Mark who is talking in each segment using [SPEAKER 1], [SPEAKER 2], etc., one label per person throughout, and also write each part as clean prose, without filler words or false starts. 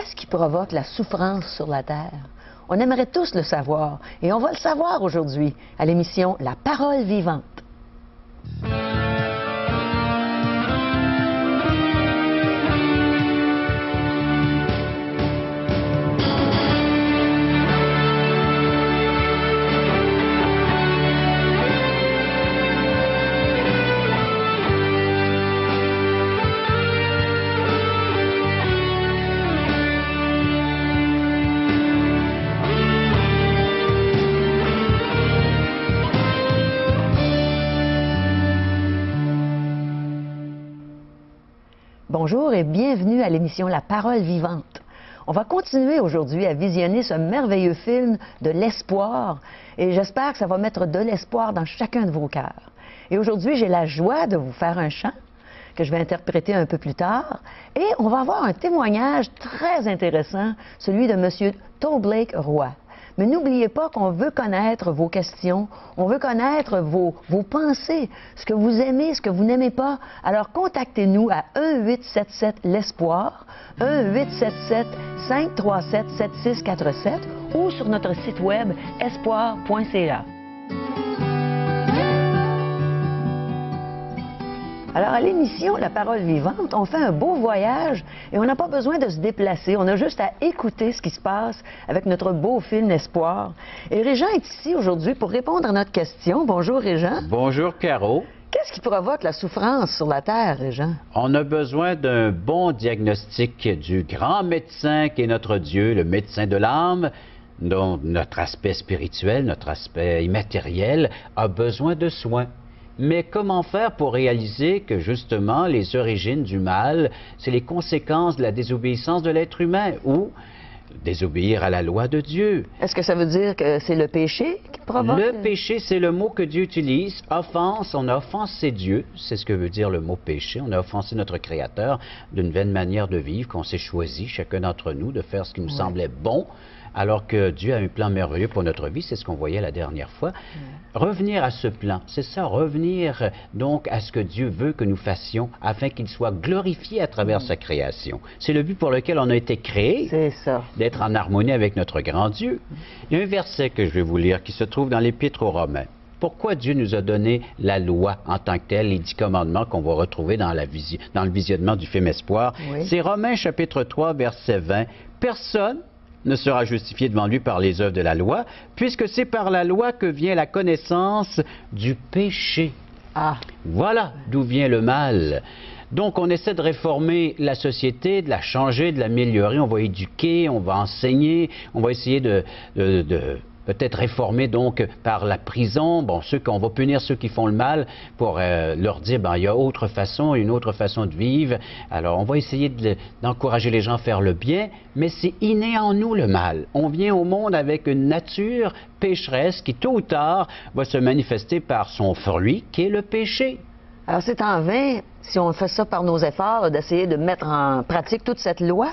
[SPEAKER 1] Qu'est-ce qui provoque la souffrance sur la Terre? On aimerait tous le savoir, et on va le savoir aujourd'hui à l'émission La Parole vivante. Bonjour et bienvenue à l'émission La Parole vivante. On va continuer aujourd'hui à visionner ce merveilleux film de l'espoir et j'espère que ça va mettre de l'espoir dans chacun de vos cœurs. Et aujourd'hui, j'ai la joie de vous faire un chant que je vais interpréter un peu plus tard et on va avoir un témoignage très intéressant, celui de M. Toblake Roy. Mais n'oubliez pas qu'on veut connaître vos questions, on veut connaître vos pensées, ce que vous aimez, ce que vous n'aimez pas. Alors contactez-nous à 1-877-L'Espoir, 1-877-537-7647 ou sur notre site web espoir.ca. Alors, à l'émission La Parole vivante, on fait un beau voyage et on n'a pas besoin de se déplacer. On a juste à écouter ce qui se passe avec notre beau film Espoir. Et Régent est ici aujourd'hui pour répondre à notre question. Bonjour, Régent.
[SPEAKER 2] Bonjour, Caro.
[SPEAKER 1] Qu'est-ce qui provoque la souffrance sur la Terre, Régent?
[SPEAKER 2] On a besoin d'un bon diagnostic du grand médecin qui est notre Dieu, le médecin de l'âme, dont notre aspect spirituel, notre aspect immatériel a besoin de soins. Mais comment faire pour réaliser que, justement, les origines du mal, c'est les conséquences de la désobéissance de l'être humain ou désobéir à la loi de Dieu?
[SPEAKER 1] Est-ce que ça veut dire que c'est le péché qui provoque?
[SPEAKER 2] Le péché, c'est le mot que Dieu utilise. Offense, on a offensé Dieu, c'est ce que veut dire le mot péché. On a offensé notre Créateur d'une vaine manière de vivre qu'on s'est choisi, chacun d'entre nous, de faire ce qui nous semblait bon, alors que Dieu a un plan merveilleux pour notre vie, c'est ce qu'on voyait la dernière fois. Revenir à ce plan, c'est ça, revenir donc à ce que Dieu veut que nous fassions afin qu'il soit glorifié à travers sa création. C'est le but pour lequel on a été créé,
[SPEAKER 1] c'est ça,
[SPEAKER 2] d'être en harmonie avec notre grand Dieu. Il y a un verset que je vais vous lire qui se trouve dans l'Épître aux Romains. Pourquoi Dieu nous a donné la loi en tant que telle, les 10 commandements qu'on va retrouver dans le visionnement du film Espoir?
[SPEAKER 1] Oui.
[SPEAKER 2] C'est Romains chapitre 3, verset 20. Personne ne sera justifié devant lui par les œuvres de la loi, puisque c'est par la loi que vient la connaissance du péché.
[SPEAKER 1] Ah.
[SPEAKER 2] Voilà d'où vient le mal. Donc, on essaie de réformer la société, de la changer, de l'améliorer. On va éduquer, on va enseigner, on va essayer de peut-être réformer donc par la prison, bon, on va punir ceux qui font le mal pour leur dire, ben, il y a autre façon, une autre façon de vivre. Alors, on va essayer d'encourager les gens à faire le bien, mais c'est inné en nous le mal. On vient au monde avec une nature pécheresse qui, tôt ou tard, va se manifester par son fruit, qui est le péché.
[SPEAKER 1] Alors, c'est en vain, si on fait ça par nos efforts, d'essayer de mettre en pratique toute cette loi?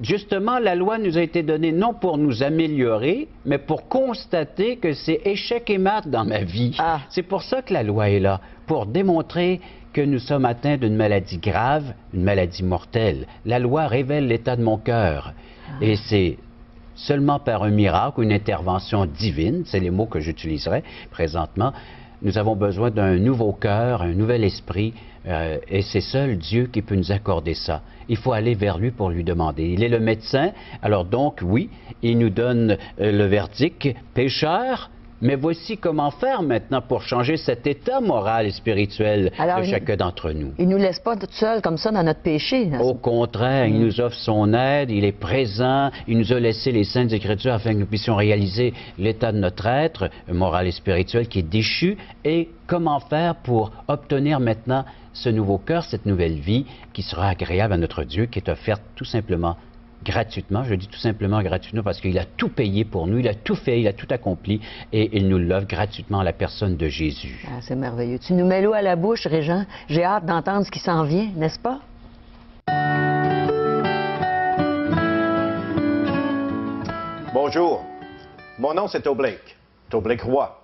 [SPEAKER 2] Justement, la loi nous a été donnée non pour nous améliorer, mais pour constater que c'est échec et mat dans ma vie.
[SPEAKER 1] Ah.
[SPEAKER 2] C'est pour ça que la loi est là, pour démontrer que nous sommes atteints d'une maladie grave, une maladie mortelle. La loi révèle l'état de mon cœur. Et c'est seulement par un miracle, une intervention divine, c'est les mots que j'utiliserai présentement, nous avons besoin d'un nouveau cœur, un nouvel esprit, et c'est seul Dieu qui peut nous accorder ça. Il faut aller vers lui pour lui demander. Il est le médecin, alors donc, oui, il nous donne le verdict, pécheur, mais voici comment faire maintenant pour changer cet état moral et spirituel de chacun d'entre nous.
[SPEAKER 1] Il ne nous laisse pas tout seul comme ça dans notre péché.
[SPEAKER 2] Au contraire, il nous offre son aide, il est présent, il nous a laissé les Saintes Écritures afin que nous puissions réaliser l'état de notre être moral et spirituel qui est déchu et comment faire pour obtenir maintenant ce nouveau cœur, cette nouvelle vie qui sera agréable à notre Dieu, qui est offerte tout simplement gratuitement. Je dis tout simplement gratuitement parce qu'il a tout payé pour nous, il a tout fait, il a tout accompli et il nous l'offre gratuitement à la personne de Jésus.
[SPEAKER 1] Ah, c'est merveilleux. Tu nous mets l'eau à la bouche, Régent. J'ai hâte d'entendre ce qui s'en vient, n'est-ce pas?
[SPEAKER 3] Bonjour, mon nom c'est Toblake Roy.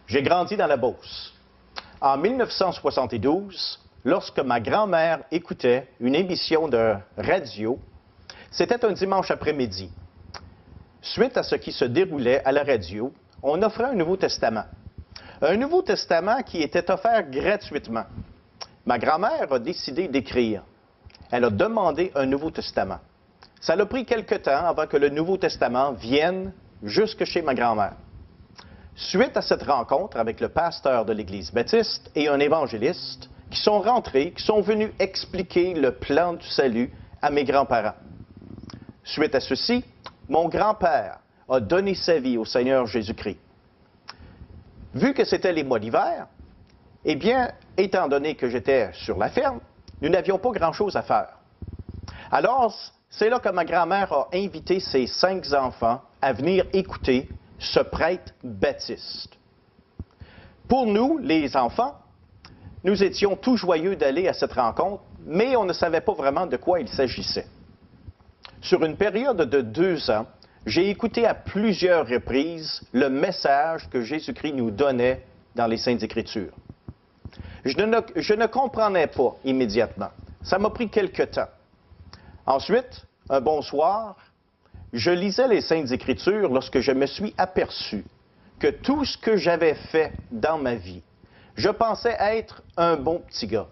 [SPEAKER 3] J'ai grandi dans la Beauce. En 1972, lorsque ma grand-mère écoutait une émission de radio, C'était un dimanche après-midi. Suite à ce qui se déroulait à la radio, on offrait un Nouveau Testament. Un Nouveau Testament qui était offert gratuitement. Ma grand-mère a décidé d'écrire. Elle a demandé un Nouveau Testament. Ça a pris quelque temps avant que le Nouveau Testament vienne jusque chez ma grand-mère. Suite à cette rencontre avec le pasteur de l'Église baptiste et un évangéliste qui sont rentrés, qui sont venus expliquer le plan du salut à mes grands-parents. Suite à ceci, mon grand-père a donné sa vie au Seigneur Jésus-Christ. Vu que c'était les mois d'hiver, eh bien, étant donné que j'étais sur la ferme, nous n'avions pas grand-chose à faire. Alors, c'est là que ma grand-mère a invité ses 5 enfants à venir écouter ce prêtre baptiste. Pour nous, les enfants, nous étions tout joyeux d'aller à cette rencontre, mais on ne savait pas vraiment de quoi il s'agissait. Sur une période de 2 ans, j'ai écouté à plusieurs reprises le message que Jésus-Christ nous donnait dans les Saintes Écritures. Je ne comprenais pas immédiatement. Ça m'a pris quelque temps. Ensuite, un bon soir, je lisais les Saintes Écritures lorsque je me suis aperçu que tout ce que j'avais fait dans ma vie, je pensais être un bon petit gars.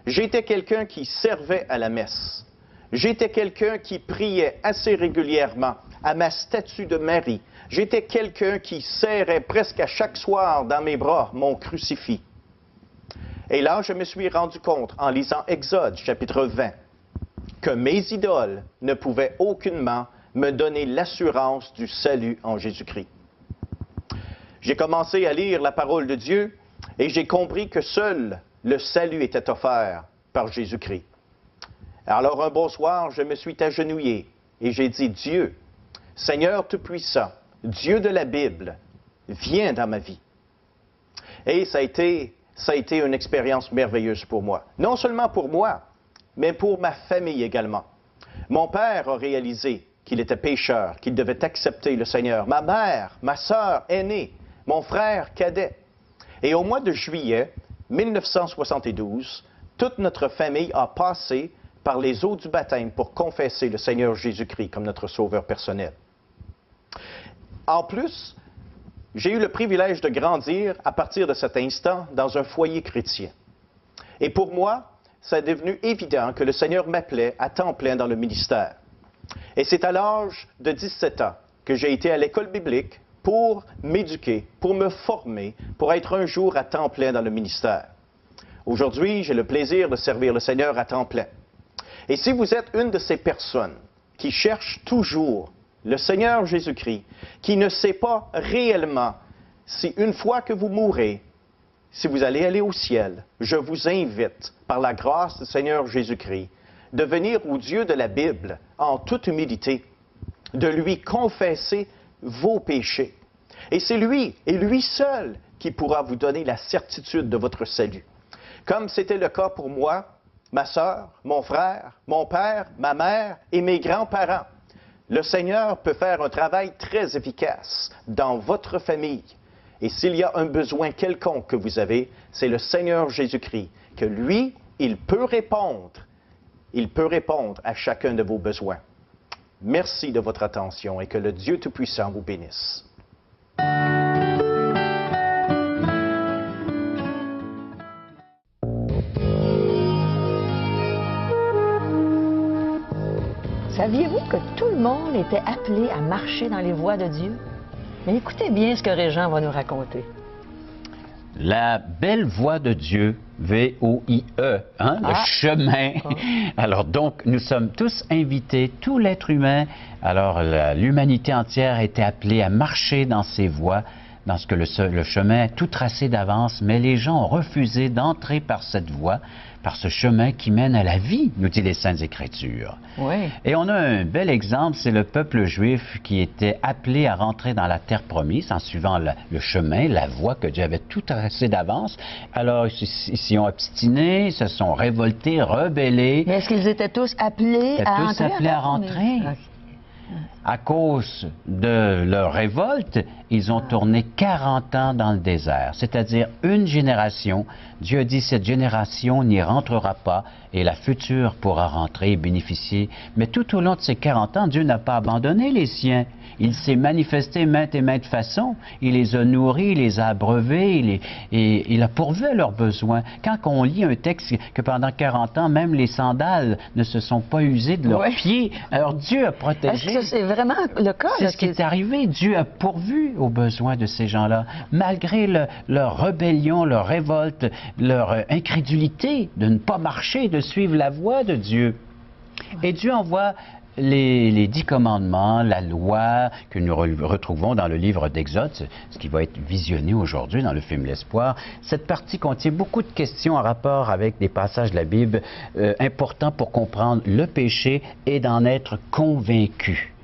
[SPEAKER 3] J'étais quelqu'un qui servait à la messe. J'étais quelqu'un qui priait assez régulièrement à ma statue de Marie. J'étais quelqu'un qui serrait presque à chaque soir dans mes bras mon crucifix. Et là, je me suis rendu compte, en lisant Exode, chapitre 20, que mes idoles ne pouvaient aucunement me donner l'assurance du salut en Jésus-Christ. J'ai commencé à lire la parole de Dieu et j'ai compris que seul le salut était offert par Jésus-Christ. Alors un bon soir, je me suis agenouillé et j'ai dit, Dieu, Seigneur Tout-Puissant, Dieu de la Bible, viens dans ma vie. Et ça a été une expérience merveilleuse pour moi. Non seulement pour moi, mais pour ma famille également. Mon père a réalisé qu'il était pécheur, qu'il devait accepter le Seigneur. Ma mère, ma sœur aînée, mon frère cadet. Et au mois de juillet 1972, toute notre famille a passé par les eaux du baptême pour confesser le Seigneur Jésus-Christ comme notre sauveur personnel. En plus, j'ai eu le privilège de grandir à partir de cet instant dans un foyer chrétien. Et pour moi, ça est devenu évident que le Seigneur m'appelait à temps plein dans le ministère. Et c'est à l'âge de 17 ans que j'ai été à l'école biblique pour m'éduquer, pour me former, pour être un jour à temps plein dans le ministère. Aujourd'hui, j'ai le plaisir de servir le Seigneur à temps plein. Et si vous êtes une de ces personnes qui cherchent toujours le Seigneur Jésus-Christ, qui ne sait pas réellement si une fois que vous mourrez, si vous allez aller au ciel, je vous invite, par la grâce du Seigneur Jésus-Christ, de venir au Dieu de la Bible en toute humilité, de lui confesser vos péchés. Et c'est lui, et lui seul, qui pourra vous donner la certitude de votre salut. Comme c'était le cas pour moi, ma sœur, mon frère, mon père, ma mère et mes grands-parents. Le Seigneur peut faire un travail très efficace dans votre famille. Et s'il y a un besoin quelconque que vous avez, c'est le Seigneur Jésus-Christ, que lui, il peut répondre à chacun de vos besoins. Merci de votre attention et que le Dieu Tout-Puissant vous bénisse.
[SPEAKER 1] Saviez-vous que tout le monde était appelé à marcher dans les voies de Dieu? Mais écoutez bien ce que Régent va nous raconter.
[SPEAKER 2] La belle voie de Dieu, V-O-I-E, le chemin. Alors donc, nous sommes tous invités, tout l'être humain, alors l'humanité entière était appelée à marcher dans ces voies, dans ce que le chemin est tout tracé d'avance, mais les gens ont refusé d'entrer par cette voie, par ce chemin qui mène à la vie, nous dit les Saintes Écritures.
[SPEAKER 1] Oui.
[SPEAKER 2] Et on a un bel exemple, c'est le peuple juif qui était appelé à rentrer dans la terre promise en suivant le chemin, la voie que Dieu avait tout tracée d'avance. Alors, ils s'y ont obstinés, se sont révoltés, rebellés.
[SPEAKER 1] Mais est-ce qu'ils étaient tous appelés à
[SPEAKER 2] rentrer?
[SPEAKER 1] Okay.
[SPEAKER 2] À cause de leur révolte, ils ont tourné 40 ans dans le désert, c'est-à-dire une génération. Dieu dit, cette génération n'y rentrera pas et la future pourra rentrer et bénéficier. Mais tout au long de ces 40 ans, Dieu n'a pas abandonné les siens. Il s'est manifesté maintes et maintes façons. Il les a nourris, il les a abreuvés, il a pourvu à leurs besoins. Quand on lit un texte que pendant 40 ans, même les sandales ne se sont pas usées de leurs pieds, alors Dieu a protégé.
[SPEAKER 1] Est-ce que c'est vraiment le cas?
[SPEAKER 2] C'est ce qui est arrivé. Dieu a pourvu aux besoins de ces gens-là. Malgré leur rébellion, leur révolte, leur incrédulité de ne pas marcher, de suivre la voie de Dieu. Et Dieu envoie les 10 commandements, la loi que nous retrouvons dans le livre d'Exode, ce qui va être visionné aujourd'hui dans le film L'Espoir. Cette partie contient beaucoup de questions en rapport avec des passages de la Bible importants pour comprendre le péché et d'en être convaincu.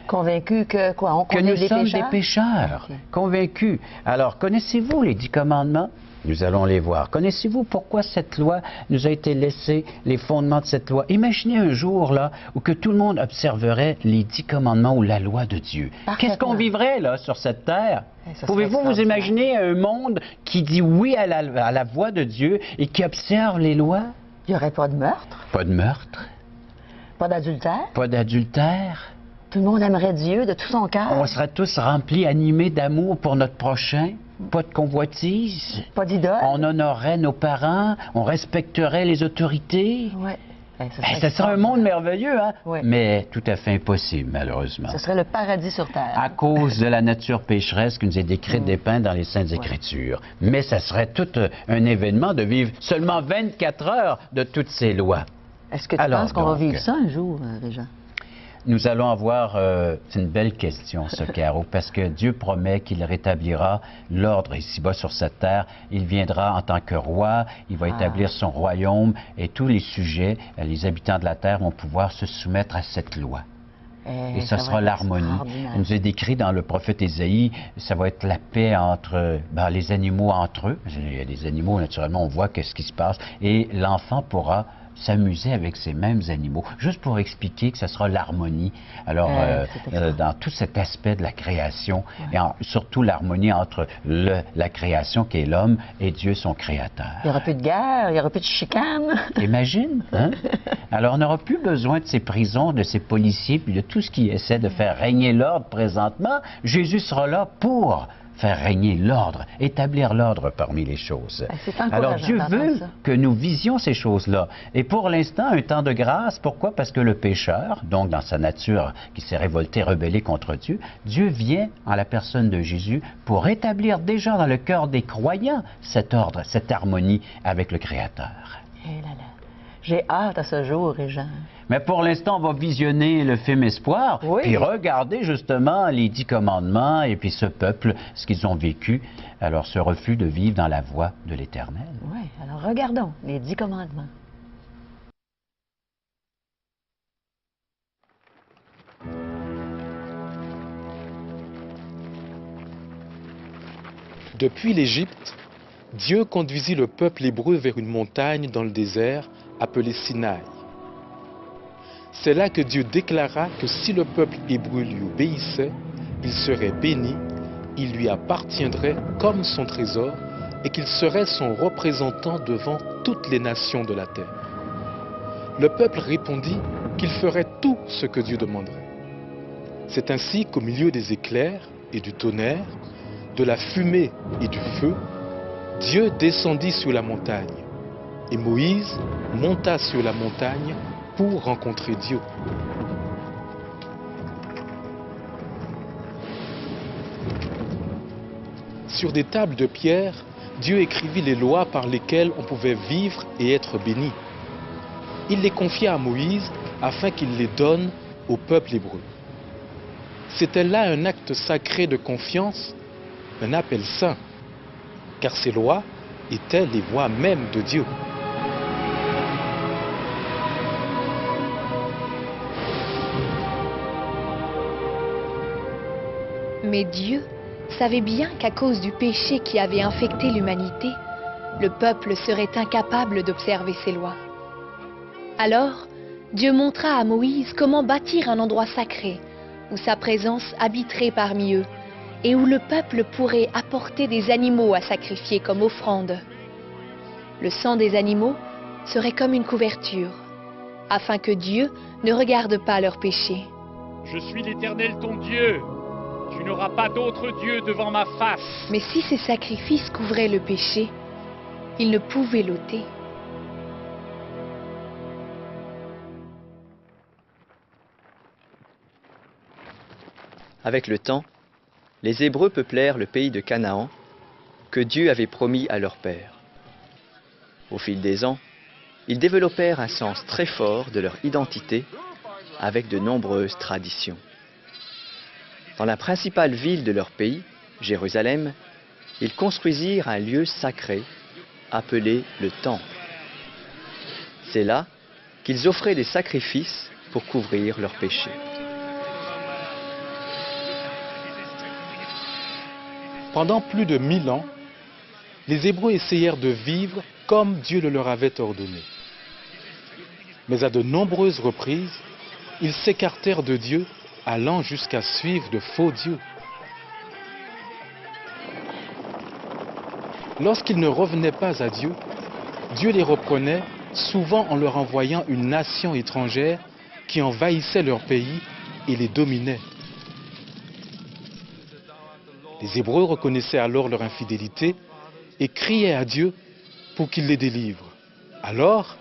[SPEAKER 1] Convaincu que quoi? On
[SPEAKER 2] que
[SPEAKER 1] connaît
[SPEAKER 2] nous
[SPEAKER 1] les
[SPEAKER 2] sommes
[SPEAKER 1] pécheurs?
[SPEAKER 2] des pécheurs, convaincus. Alors, connaissez-vous les 10 commandements? Nous allons les voir. Connaissez-vous pourquoi cette loi nous a été laissée, les fondements de cette loi? Imaginez un jour, là, où que tout le monde observerait les 10 commandements ou la loi de Dieu. Qu'est-ce qu'on vivrait, là, sur cette terre? Pouvez-vous vous imaginer un monde qui dit oui à la voix de Dieu et qui observe les lois?
[SPEAKER 1] Il n'y aurait pas de meurtre?
[SPEAKER 2] Pas de meurtre.
[SPEAKER 1] Pas d'adultère?
[SPEAKER 2] Pas d'adultère.
[SPEAKER 1] Tout le monde aimerait Dieu de tout son cœur?
[SPEAKER 2] On serait tous remplis, animés d'amour pour notre prochain. Pas de convoitise.
[SPEAKER 1] Pas d'idole?
[SPEAKER 2] On honorerait nos parents, on respecterait les autorités.
[SPEAKER 1] Oui.
[SPEAKER 2] Ce serait un monde merveilleux, hein?
[SPEAKER 1] Oui.
[SPEAKER 2] Mais tout à fait impossible, malheureusement.
[SPEAKER 1] Ce serait le paradis sur terre.
[SPEAKER 2] À cause de la nature pécheresse qui nous est décrite, dépeinte dans les Saintes Écritures. Mais ça serait tout un événement de vivre seulement 24 heures de toutes ces lois.
[SPEAKER 1] Est-ce que tu penses qu'on va vivre ça un jour, Régent?
[SPEAKER 2] Nous allons avoir, c'est une belle question, ça, Caro, parce que Dieu promet qu'il rétablira l'ordre ici-bas sur cette terre. Il viendra en tant que roi, il va établir son royaume et tous les sujets, les habitants de la terre vont pouvoir se soumettre à cette loi. Et ça sera l'harmonie. Il nous est décrit dans le prophète Ésaïe, ça va être la paix entre les animaux entre eux. Il y a des animaux, naturellement, on voit qu'est-ce qui se passe. Et l'enfant pourra s'amuser avec ces mêmes animaux, juste pour expliquer que ce sera l'harmonie. Alors, dans tout cet aspect de la création, et surtout l'harmonie entre la création qui est l'homme et Dieu, son créateur.
[SPEAKER 1] Il n'y aura plus de guerre, il n'y aura plus de chicane.
[SPEAKER 2] Imagine, hein? Alors, on n'aura plus besoin de ces prisons, de ces policiers, puis de tout ce qui essaie de faire régner l'ordre présentement. Jésus sera là pour faire régner l'ordre, établir l'ordre parmi les choses. Alors Dieu veut que nous visions ces choses-là. Et pour l'instant, un temps de grâce, pourquoi? Parce que le pécheur, donc dans sa nature qui s'est révolté, rebellé contre Dieu, Dieu vient en la personne de Jésus pour établir déjà dans le cœur des croyants cet ordre, cette harmonie avec le Créateur.
[SPEAKER 1] Eh là là. J'ai hâte à ce jour, Régent.
[SPEAKER 2] Mais pour l'instant, on va visionner le film Espoir, puis regarder justement les 10 commandements et puis ce peuple, ce qu'ils ont vécu, alors ce refus de vivre dans la voie de l'Éternel.
[SPEAKER 1] Oui, alors regardons les 10 commandements.
[SPEAKER 4] Depuis l'Égypte, Dieu conduisit le peuple hébreu vers une montagne dans le désert appelée Sinaï. C'est là que Dieu déclara que si le peuple hébreu lui obéissait, il serait béni, il lui appartiendrait comme son trésor et qu'il serait son représentant devant toutes les nations de la terre. Le peuple répondit qu'il ferait tout ce que Dieu demanderait. C'est ainsi qu'au milieu des éclairs et du tonnerre, de la fumée et du feu, Dieu descendit sur la montagne et Moïse monta sur la montagne pour rencontrer Dieu. Sur des tables de pierre, Dieu écrivit les lois par lesquelles on pouvait vivre et être béni. Il les confia à Moïse afin qu'il les donne au peuple hébreu. C'était là un acte sacré de confiance, un appel saint, car ces lois étaient les voies mêmes de Dieu.
[SPEAKER 5] Mais Dieu savait bien qu'à cause du péché qui avait infecté l'humanité, le peuple serait incapable d'observer ses lois. Alors, Dieu montra à Moïse comment bâtir un endroit sacré, où sa présence habiterait parmi eux et où le peuple pourrait apporter des animaux à sacrifier comme offrande. Le sang des animaux serait comme une couverture, afin que Dieu ne regarde pas leurs péchés.
[SPEAKER 6] Je suis l'Éternel ton Dieu. Tu n'auras pas d'autre Dieu devant ma face.
[SPEAKER 5] Mais si ces sacrifices couvraient le péché, ils ne pouvaient l'ôter.
[SPEAKER 7] Avec le temps, les Hébreux peuplèrent le pays de Canaan que Dieu avait promis à leur père. Au fil des ans, ils développèrent un sens très fort de leur identité avec de nombreuses traditions. Dans la principale ville de leur pays, Jérusalem, ils construisirent un lieu sacré appelé le Temple. C'est là qu'ils offraient des sacrifices pour couvrir leurs péchés.
[SPEAKER 4] Pendant plus de 1000 ans, les Hébreux essayèrent de vivre comme Dieu le leur avait ordonné. Mais à de nombreuses reprises, ils s'écartèrent de Dieu, allant jusqu'à suivre de faux dieux. Lorsqu'ils ne revenaient pas à Dieu, Dieu les reprenait, souvent en leur envoyant une nation étrangère qui envahissait leur pays et les dominait. Les Hébreux reconnaissaient alors leur infidélité et criaient à Dieu pour qu'il les délivre. Alors,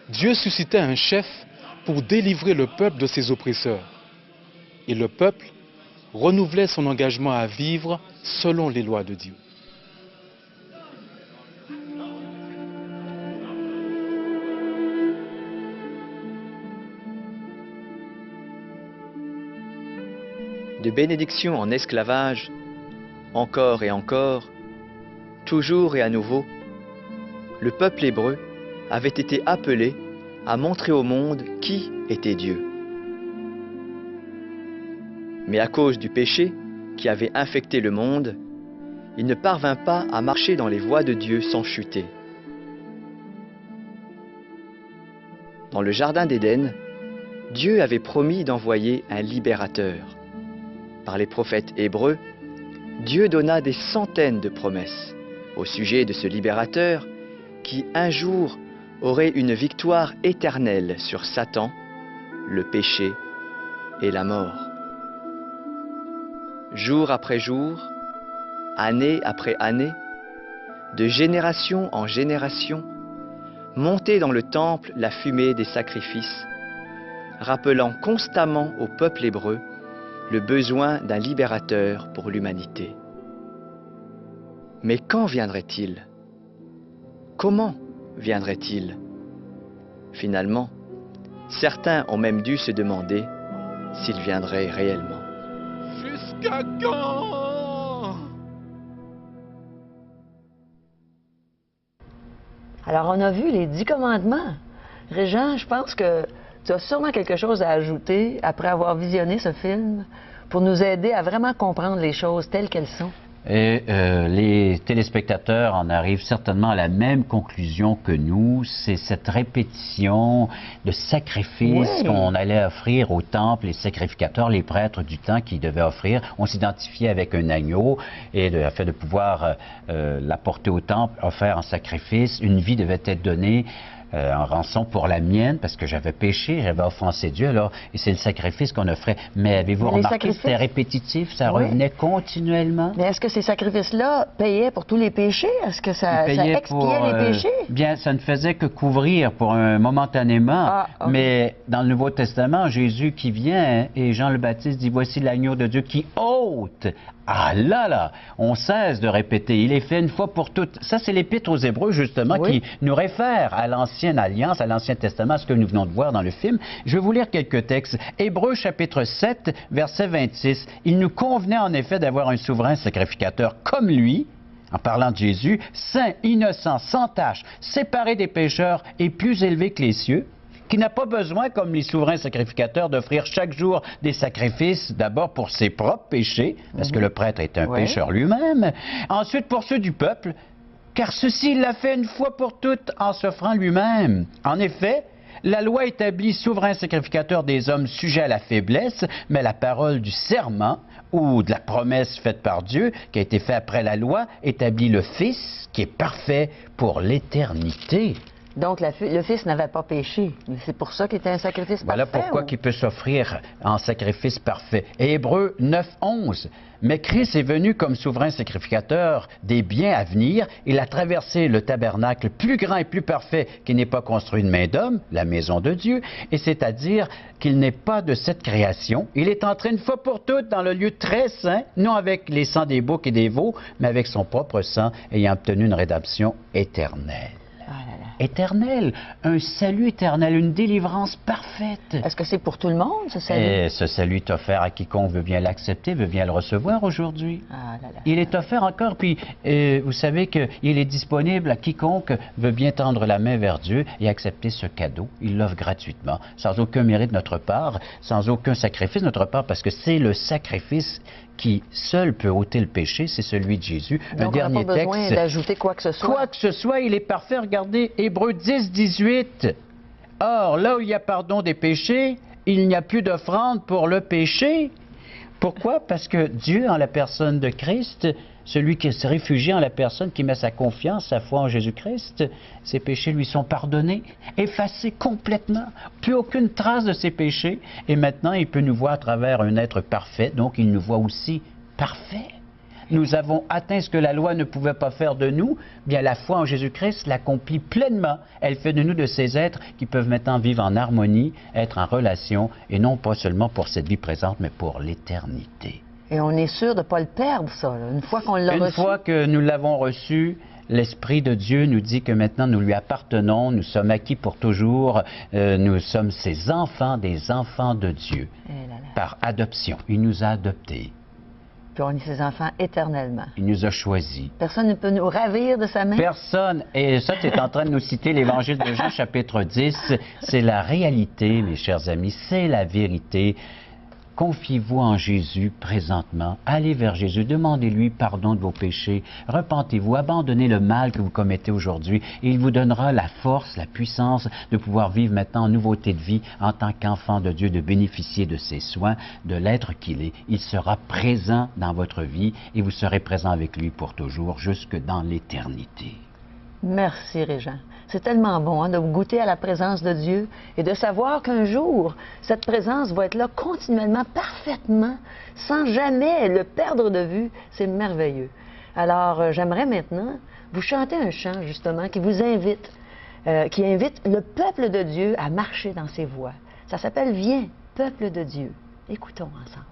[SPEAKER 4] Dieu suscitait un chef pour délivrer le peuple de ses oppresseurs. Et le peuple renouvelait son engagement à vivre selon les lois de Dieu.
[SPEAKER 7] De bénédiction en esclavage, encore et encore, toujours et à nouveau, le peuple hébreu avait été appelé à montrer au monde qui était Dieu. Mais à cause du péché qui avait infecté le monde, il ne parvint pas à marcher dans les voies de Dieu sans chuter. Dans le jardin d'Éden, Dieu avait promis d'envoyer un libérateur. Par les prophètes hébreux, Dieu donna des centaines de promesses au sujet de ce libérateur qui un jour aurait une victoire éternelle sur Satan, le péché et la mort. Jour après jour, année après année, de génération en génération, montait dans le temple la fumée des sacrifices, rappelant constamment au peuple hébreu le besoin d'un libérateur pour l'humanité. Mais quand viendrait-il? Comment viendrait-il? Finalement, certains ont même dû se demander s'il viendrait réellement.
[SPEAKER 4] Jusqu'à quand?
[SPEAKER 1] Alors, on a vu les 10 commandements. Régent, je pense que tu as sûrement quelque chose à ajouter après avoir visionné ce film pour nous aider à vraiment comprendre les choses telles qu'elles sont.
[SPEAKER 2] Et les téléspectateurs en arrivent certainement à la même conclusion que nous, c'est cette répétition de sacrifices qu'on allait offrir au temple, les sacrificateurs, les prêtres du temps qui devaient offrir. On s'identifiait avec un agneau et afin de pouvoir l'apporter au temple, offert en sacrifice, une vie devait être donnée en rançon pour la mienne, parce que j'avais péché, j'avais offensé Dieu, alors, et c'est le sacrifice qu'on offrait. Mais avez-vous remarqué que c'était répétitif, ça revenait continuellement?
[SPEAKER 1] Mais est-ce que ces sacrifices-là payaient pour tous les péchés? Est-ce que ça expiait les péchés?
[SPEAKER 2] Bien, ça ne faisait que couvrir pour un momentanément, mais dans le Nouveau Testament, Jésus qui vient, et Jean le Baptiste dit, voici l'agneau de Dieu qui ôte. Ah là, on cesse de répéter, il est fait une fois pour toutes. Ça, c'est l'Épître aux Hébreux, justement, qui nous réfère à l'Ancienne Alliance, à l'Ancien Testament, ce que nous venons de voir dans le film. Je vais vous lire quelques textes. Hébreux, chapitre 7, verset 26. Il nous convenait en effet d'avoir un souverain sacrificateur comme lui, en parlant de Jésus, saint, innocent, sans tache, séparé des pécheurs et plus élevé que les cieux, qui n'a pas besoin, comme les souverains sacrificateurs, d'offrir chaque jour des sacrifices, d'abord pour ses propres péchés, parce que le prêtre est un pécheur lui-même, ensuite pour ceux du peuple, car ceci il l'a fait une fois pour toutes en s'offrant lui-même. En effet, La loi établit souverain sacrificateur des hommes sujets à la faiblesse, mais la parole du serment ou de la promesse faite par Dieu, qui a été faite après la loi, établit le Fils qui est parfait pour l'éternité.
[SPEAKER 1] Donc, le Fils n'avait pas péché. C'est pour ça qu'il était un sacrifice
[SPEAKER 2] Voilà
[SPEAKER 1] parfait.
[SPEAKER 2] pourquoi il peut s'offrir en sacrifice parfait. Et Hébreux 9:11. Mais Christ est venu comme souverain sacrificateur des biens à venir. Il a traversé le tabernacle plus grand et plus parfait qui n'est pas construit de main d'homme, la maison de Dieu, et c'est-à-dire qu'il n'est pas de cette création. Il est entré une fois pour toutes dans le lieu très saint, non avec les sangs des boucs et des veaux, mais avec son propre sang, ayant obtenu une rédemption éternelle.
[SPEAKER 1] Ah là là.
[SPEAKER 2] Éternel, un salut éternel, une délivrance parfaite.
[SPEAKER 1] Est-ce que c'est pour tout le monde, ce salut?
[SPEAKER 2] Et ce salut est offert à quiconque veut bien l'accepter, veut bien le recevoir aujourd'hui.
[SPEAKER 1] Ah là là.
[SPEAKER 2] Il est offert encore, puis vous savez qu'il est disponible à quiconque veut bien tendre la main vers Dieu et accepter ce cadeau. Il l'offre gratuitement, sans aucun mérite de notre part, sans aucun sacrifice de notre part, parce que c'est le sacrifice qui seul peut ôter le péché, c'est celui de Jésus.
[SPEAKER 1] Donc, on n'a pas besoin d'ajouter quoi que ce soit.
[SPEAKER 2] Quoi que ce soit, il est parfait. Regardez, Hébreux 10:18. Or, là où il y a pardon des péchés, il n'y a plus d'offrande pour le péché. Pourquoi? Parce que Dieu, en la personne de Christ, celui qui se réfugie en la personne qui met sa confiance, sa foi en Jésus-Christ, ses péchés lui sont pardonnés, effacés complètement, plus aucune trace de ses péchés. Et maintenant, il peut nous voir à travers un être parfait, donc il nous voit aussi parfait. Nous avons atteint ce que la loi ne pouvait pas faire de nous, bien la foi en Jésus-Christ l'accomplit pleinement. Elle fait de nous de ces êtres qui peuvent maintenant vivre en harmonie, être en relation, et non pas seulement pour cette vie présente, mais pour l'éternité.
[SPEAKER 1] Et on est sûr de ne pas le perdre, ça, là, une fois qu'on l'a reçu.
[SPEAKER 2] Une fois que nous l'avons reçu, l'Esprit de Dieu nous dit que maintenant nous lui appartenons, nous sommes acquis pour toujours, nous sommes ses enfants, des enfants de Dieu, par adoption. Il nous a adoptés.
[SPEAKER 1] Puis on est ses enfants éternellement.
[SPEAKER 2] Il nous a choisis.
[SPEAKER 1] Personne ne peut nous ravir de sa main.
[SPEAKER 2] Personne. Et ça, tu es en train de nous citer l'Évangile de Jean, chapitre 10. C'est la réalité, mes chers amis, c'est la vérité. Confiez-vous en Jésus présentement. Allez vers Jésus, demandez-lui pardon de vos péchés. Repentez-vous, abandonnez le mal que vous commettez aujourd'hui et il vous donnera la force, la puissance de pouvoir vivre maintenant en nouveauté de vie en tant qu'enfant de Dieu, de bénéficier de ses soins, de l'être qu'il est. Il sera présent dans votre vie et vous serez présent avec lui pour toujours, jusque dans l'éternité.
[SPEAKER 1] Merci, Régent. C'est tellement bon de goûter à la présence de Dieu et de savoir qu'un jour, cette présence va être là continuellement, parfaitement, sans jamais le perdre de vue. C'est merveilleux. Alors, j'aimerais maintenant vous chanter un chant, justement, qui vous invite, qui invite le peuple de Dieu à marcher dans ses voies. Ça s'appelle « Viens, peuple de Dieu ». Écoutons ensemble.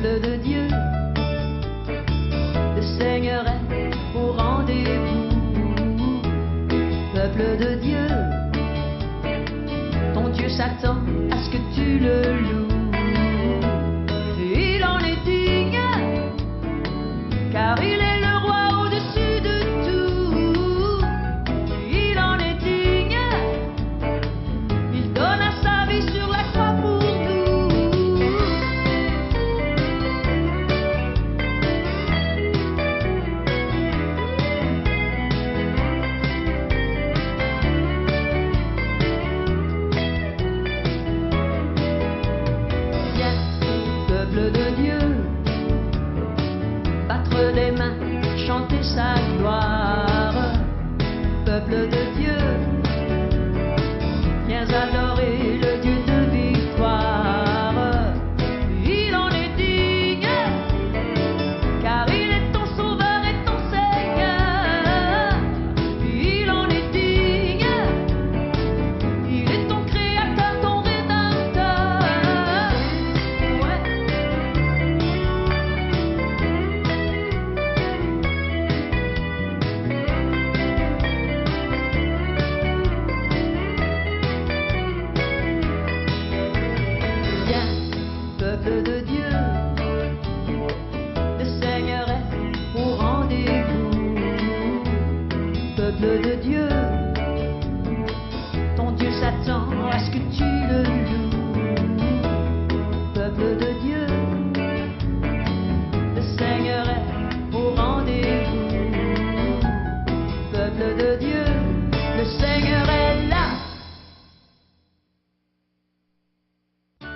[SPEAKER 8] De Dieu, le Seigneur est au rendez-vous. Peuple de Dieu, ton Dieu s'attend à ce que tu le loues. Il en est digne, car il est le roi au-dessus de tout. Il en est digne, il donna sa vie sur la croix pour nous.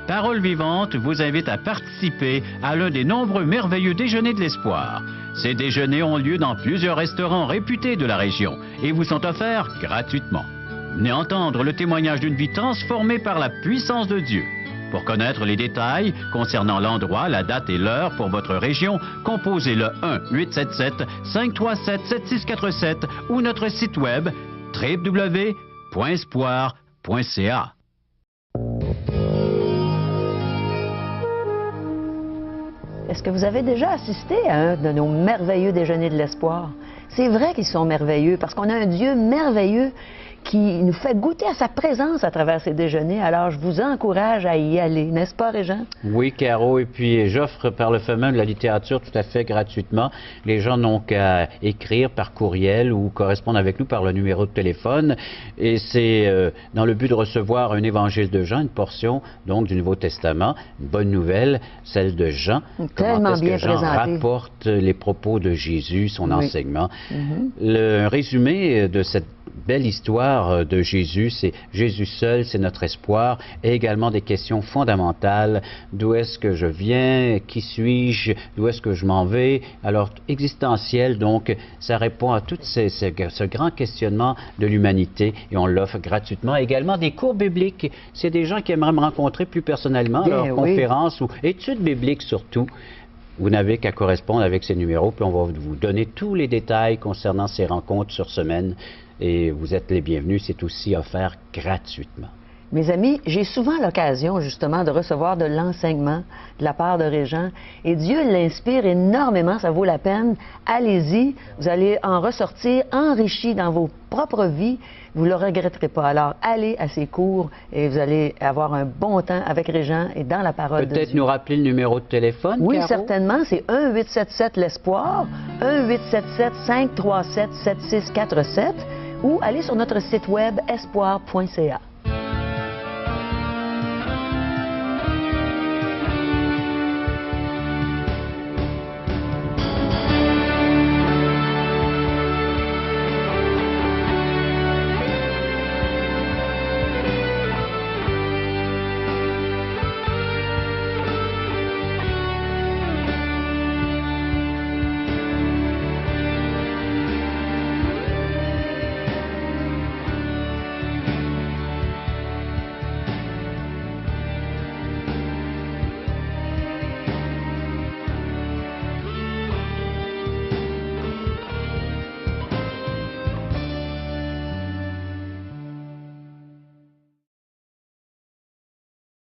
[SPEAKER 2] Parole Vivante vous invite à participer à l'un des nombreux merveilleux déjeuners de l'espoir. Ces déjeuners ont lieu dans plusieurs restaurants réputés de la région et vous sont offerts gratuitement. Venez entendre le témoignage d'une vie transformée par la puissance de Dieu. Pour connaître les détails concernant l'endroit, la date et l'heure pour votre région, composez le 1-877-537-7647 ou notre site web www.espoir.ca.
[SPEAKER 1] Est-ce que vous avez déjà assisté à un de nos merveilleux déjeuners de l'espoir? C'est vrai qu'ils sont merveilleux parce qu'on a un Dieu merveilleux qui nous fait goûter à sa présence à travers ces déjeuners. Alors, je vous encourage à y aller, n'est-ce pas, Régent?
[SPEAKER 2] Oui, Caro, et puis j'offre par le fait même de la littérature tout à fait gratuitement. Les gens n'ont qu'à écrire par courriel ou correspondre avec nous par le numéro de téléphone. Et c'est dans le but de recevoir un évangile de Jean, une portion donc du Nouveau Testament, une bonne nouvelle, celle de Jean.
[SPEAKER 1] Tellement
[SPEAKER 2] Comment est-ce
[SPEAKER 1] bien
[SPEAKER 2] que Jean
[SPEAKER 1] présenté.
[SPEAKER 2] rapporte les propos de Jésus, son
[SPEAKER 1] Oui.
[SPEAKER 2] enseignement. Le résumé de cette belle histoire de Jésus, c'est Jésus seul, c'est notre espoir, et également des questions fondamentales. D'où est-ce que je viens? Qui suis-je? D'où est-ce que je m'en vais? Alors, existentiel, donc, ça répond à tout ce grand questionnement de l'humanité, et on l'offre gratuitement. Également des cours bibliques. C'est des gens qui aimeraient me rencontrer plus personnellement,
[SPEAKER 1] Bien,
[SPEAKER 2] leurs
[SPEAKER 1] oui.
[SPEAKER 2] conférences ou études bibliques surtout. Vous n'avez qu'à correspondre avec ces numéros, puis on va vous donner tous les détails concernant ces rencontres sur semaine. Et vous êtes les bienvenus, c'est aussi offert gratuitement.
[SPEAKER 1] Mes amis, j'ai souvent l'occasion justement de recevoir de l'enseignement de la part de Régent et Dieu l'inspire énormément, ça vaut la peine. Allez-y, vous allez en ressortir enrichi dans vos propres vies, vous ne le regretterez pas. Alors allez à ces cours et vous allez avoir un bon temps avec Régent et dans la parole de Dieu.
[SPEAKER 2] Peut-être nous rappeler le numéro de téléphone,
[SPEAKER 1] Oui,
[SPEAKER 2] Caro?
[SPEAKER 1] certainement, c'est 1-877-l'Espoir, 1-877-537-7647 ou allez sur notre site web espoir.ca.